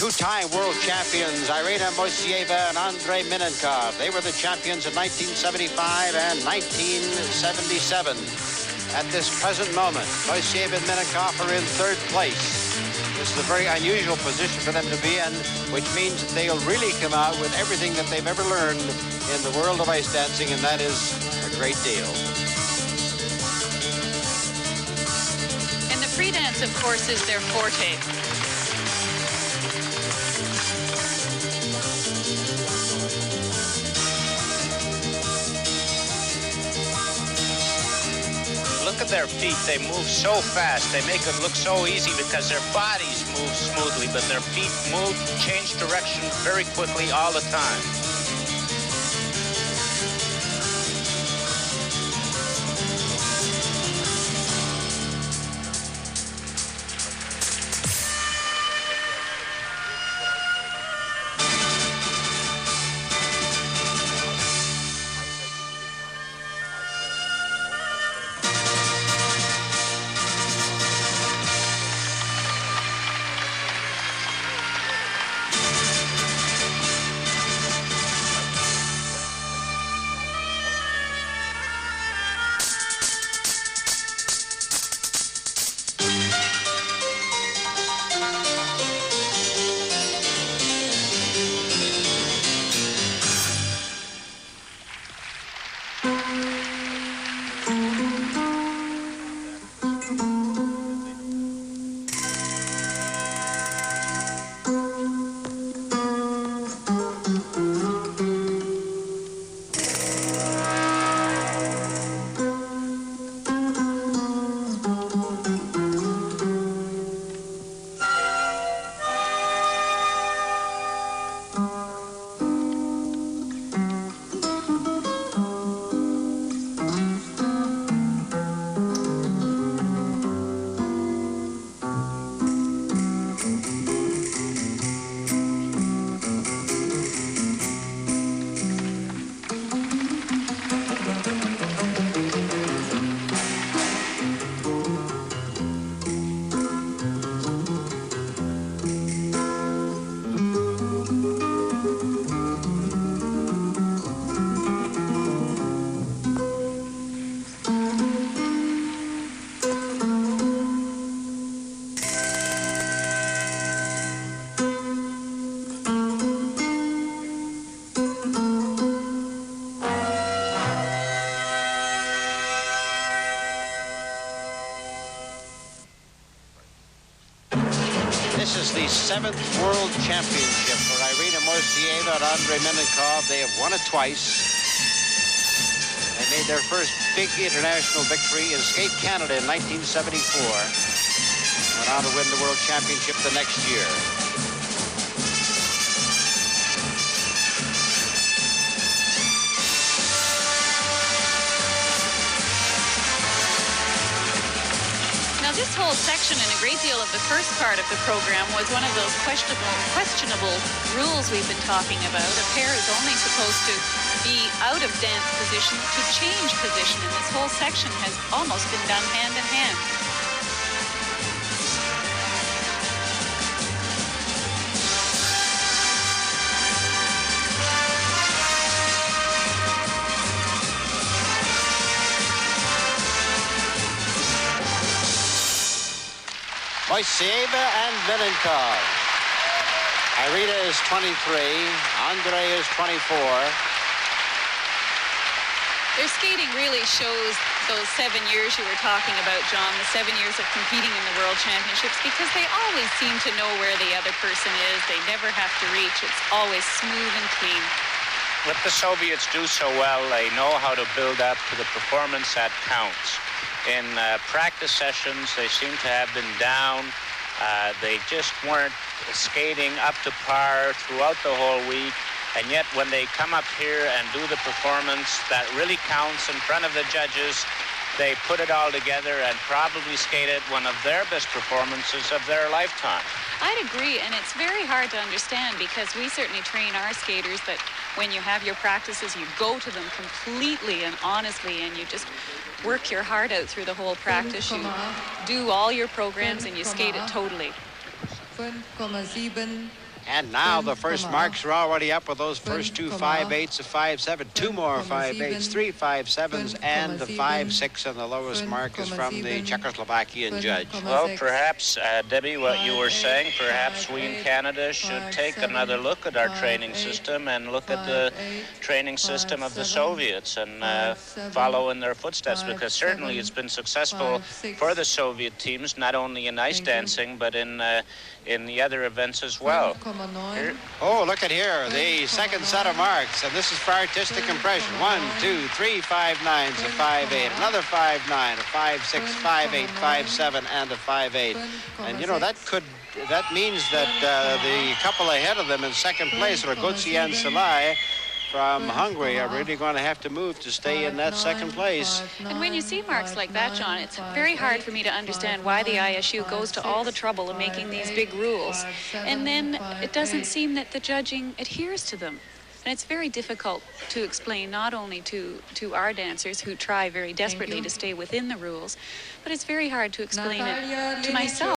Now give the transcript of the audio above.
two-time world champions, Irina Moiseeva and Andrei Minenkov. They were the champions in 1975 and 1977. At this present moment, Moiseeva and Minenkov are in third place. This is a very unusual position for them to be in, which means that they'll really come out with everything that they've ever learned in the world of ice dancing, and that is a great deal. And the free dance, of course, is their forte. Look at their feet. They move so fast. They make it look so easy because their bodies move smoothly, but their feet move, change direction very quickly all the time. This is the 7th World Championship for Irina Moiseeva and Andrei Minenkov. They have won it twice. They made their first big international victory in Skate Canada in 1974. Went on to win the World Championship the next year. This whole section and a great deal of the first part of the program was one of those questionable rules we've been talking about. A pair is only supposed to be out of dance position to change position, and this whole section has almost been done hand in hand. Moiseeva and Minenkov. Irina is 23. Andrei is 24. Their skating really shows those 7 years you were talking about, John, the 7 years of competing in the World Championships, because they always seem to know where the other person is. They never have to reach. It's always smooth and clean. What the Soviets do so well, they know how to build up to the performance that counts. In practice sessions, they seem to have been down. They just weren't skating up to par throughout the whole week. And yet, when they come up here and do the performance that really counts in front of the judges, they put it all together and probably skated one of their best performances of their lifetime. I'd agree, and it's very hard to understand because we certainly train our skaters that when you have your practices, you go to them completely and honestly, and you just work your heart out through the whole practice. You do all your programs and you skate it totally. 5,7 And now the first marks are already up with those first two 5.8s, a 5.7, two more 5.8s, three 5.7s, and the 5.6, and the lowest mark is from the Czechoslovakian judge. Well, perhaps, Debbie, what you were saying, perhaps we in Canada should take another look at our training system and look at the training system of the Soviets and follow in their footsteps, because certainly it's been successful for the Soviet teams, not only in ice dancing, but in the other events as well. Here. Oh, look at here, the second set of marks, and this is for artistic impression. 1, 2, 3 5.9s, a 5.8, another 5.9, a 5.6, 5.8, 5.7, and a 5.8. And you know, that means that the couple ahead of them in second place, Raguzzi and Salai from Hungary, are really going to have to move to stay in that second place. And when you see marks like that, John, it's very hard for me to understand why the ISU goes to all the trouble of making these big rules, and then it doesn't seem that the judging adheres to them. And it's very difficult to explain, not only to our dancers who try very desperately to stay within the rules, but it's very hard to explain it to myself.